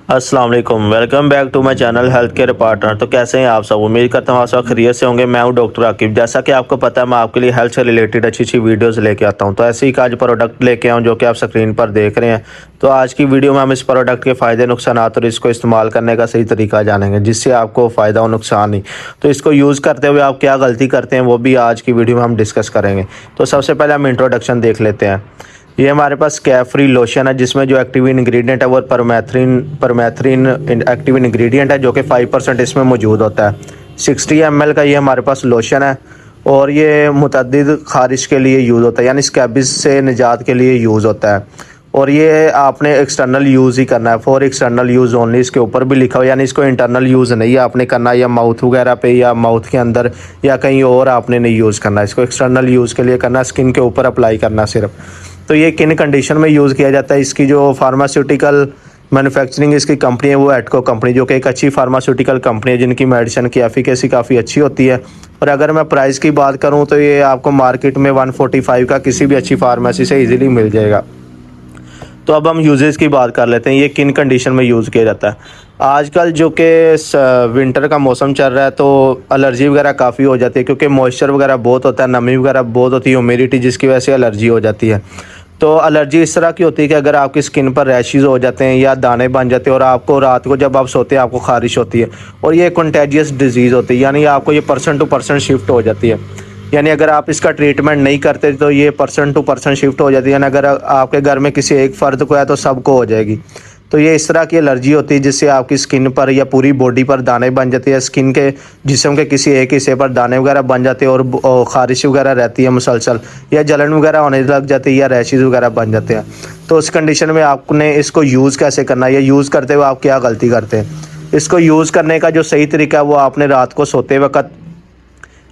अस्सलाम वालेकुम, welcome back to my channel health care partner. तो कैसे हैं आप सब? उम्मीद करता हूँ आप सब खैरियत से होंगे। मैं हूं डॉक्टर आकिब। जैसा कि आपको पता है, मैं आपके लिए हेल्थ से रिलेटेड अच्छी अच्छी वीडियोस लेके आता हूं। तो ऐसे ही आज प्रोडक्ट लेके आऊँ जो कि आप स्क्रीन पर देख रहे हैं। तो आज की वीडियो में हम इस प्रोडक्ट के फ़ायदे, नुकसान और इसको इस्तेमाल करने का सही तरीका जानेंगे, जिससे आपको फ़ायदा और नुकसान नहीं। तो इसको यूज़ करते हुए आप क्या गलती करते हैं, वो भी आज की वीडियो में हम डिस्कस करेंगे। तो सबसे पहले हम इंट्रोडक्शन देख लेते हैं। ये हमारे पास स्कैब फ्री लोशन है, जिसमें जो एक्टिव इंग्रेडिएंट है वो परमेथ्रिन एक्टिव इंग्रेडिएंट है, जो कि 5% इसमें मौजूद होता है। 60 ml का ये हमारे पास लोशन है और ये मुतअद्दिद खारिश के लिए यूज़ होता है, यानी स्कैबिस से निजात के लिए यूज़ होता है। और ये आपने एक्सटर्नल यूज़ ही करना है, फॉर एक्सटर्नल यूज़ ओनली। इसके ऊपर भी लिखा हुआ, यानी इसको इंटरनल यूज़ नहीं आपने करना, या माउथ वगैरह पे या माउथ के अंदर या कहीं और आपने नहीं यूज़ करना। इसको एक्सटर्नल यूज़ के लिए करना, स्किन के ऊपर अप्लाई करना सिर्फ। तो ये किन कंडीशन में यूज़ किया जाता है? इसकी जो फार्मास्यूटिकल मैन्युफैक्चरिंग इसकी कंपनी है वो एटको कंपनी, जो कि एक अच्छी फार्मास्यूटिकल कंपनी है, जिनकी मेडिसिन की एफिकेसी काफ़ी अच्छी होती है। और अगर मैं प्राइस की बात करूं तो ये आपको मार्केट में 145 का किसी भी अच्छी फार्मेसी से इजीली मिल जाएगा। तो अब हम यूजेस की बात कर लेते हैं, ये किन कंडीशन में यूज़ किया जाता है। आजकल जो कि विंटर का मौसम चल रहा है, तो एलर्जी वगैरह काफ़ी हो जाती है, क्योंकि मॉइस्चर वगैरह बहुत होता है, नमी वगैरह बहुत होती है, ह्यूमिडिटी, जिसकी वजह से एलर्जी हो जाती है। तो एलर्जी इस तरह की होती है कि अगर आपकी स्किन पर रैशेज़ हो जाते हैं या दाने बन जाते हैं, और आपको रात को जब आप सोते हैं आपको खारिश होती है, और ये कंटेजियस डिजीज़ होती है, यानी आपको ये पर्सन टू पर्सन शिफ्ट हो जाती है। यानी अगर आप इसका ट्रीटमेंट नहीं करते तो ये पर्सन टू पर्सन शिफ्ट हो जाती है, यानी अगर आपके घर में किसी एक फ़र्द को है तो सबको हो जाएगी। तो ये इस तरह की एलर्जी होती है, जिससे आपकी स्किन पर या पूरी बॉडी पर दाने बन जाते हैं, स्किन के जिस्म के किसी एक हिस्से पर दाने वगैरह बन जाते हैं, और ख़ारिश वगैरह रहती है मुसलसल, या जलन वगैरह होने लग जाती है, या रैशेज़ वगैरह बन जाते हैं। तो उस कंडीशन में आपने इसको यूज़ कैसे करना है, या यूज़ करते हुए आप क्या गलती करते हैं? इसको यूज़ करने का जो सही तरीका है वो आपने रात को सोते वक्त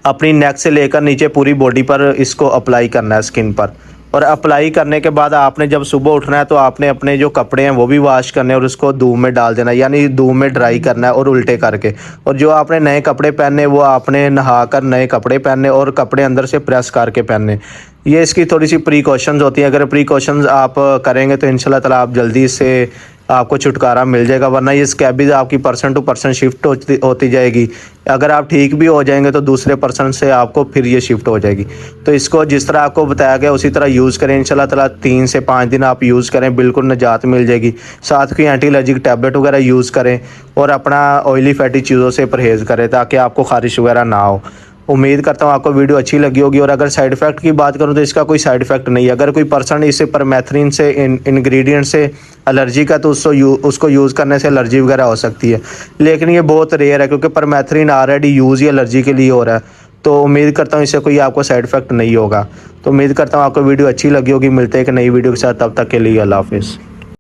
अपनी नेक से लेकर नीचे पूरी बॉडी पर इसको अप्लाई करना है, स्किन पर। और अप्लाई करने के बाद आपने जब सुबह उठना है तो आपने अपने जो कपड़े हैं वो भी वॉश करने और उसको धूप में डाल देना है, यानी धूप में ड्राई करना है और उल्टे करके। और जो आपने नए कपड़े पहनने वो आपने नहाकर नए कपड़े पहनने और कपड़े अंदर से प्रेस करके पहनने। ये इसकी थोड़ी सी प्रिकॉशंस होती हैं। अगर प्रिकॉशंस आप करेंगे तो इंशाल्लाह ताला आप जल्दी से आपको छुटकारा मिल जाएगा, वरना ये स्कैबीज आपकी पर्सन टू पर्सन शिफ्ट होती जाएगी। अगर आप ठीक भी हो जाएंगे तो दूसरे पर्सन से आपको फिर ये शिफ्ट हो जाएगी। तो इसको जिस तरह आपको बताया गया उसी तरह यूज़ करें। इंशाल्लाह ताला 3 से 5 दिन आप यूज़ करें, बिल्कुल निजात मिल जाएगी। साथ ही एंटी एलर्जिक टैबलेट वगैरह यूज़ करें और अपना ऑयली फैटी चीज़ों से परहेज़ करें, ताकि आपको खारिश वगैरह ना हो। उम्मीद करता हूँ आपको वीडियो अच्छी लगी होगी। और अगर साइड इफ़ेक्ट की बात करूँ तो इसका कोई साइड इफ़ेक्ट नहीं है। अगर कोई पर्सन इसे परमेथ्रिन से इंग्रेडिएंट से एलर्जी का, तो उसको यूज़ करने से एलर्जी वगैरह हो सकती है, लेकिन ये बहुत रेयर है, क्योंकि परमेथ्रिन ऑलरेडी यूज़ ही एलर्जी के लिए हो रहा है। तो उम्मीद करता हूँ इससे कोई आपको साइड इफ़ेक्ट नहीं होगा। तो उम्मीद करता हूँ आपको वीडियो अच्छी लगी होगी। मिलते हैं एक नई वीडियो के साथ, तब तक के लिए अल्लाह हाफिज़।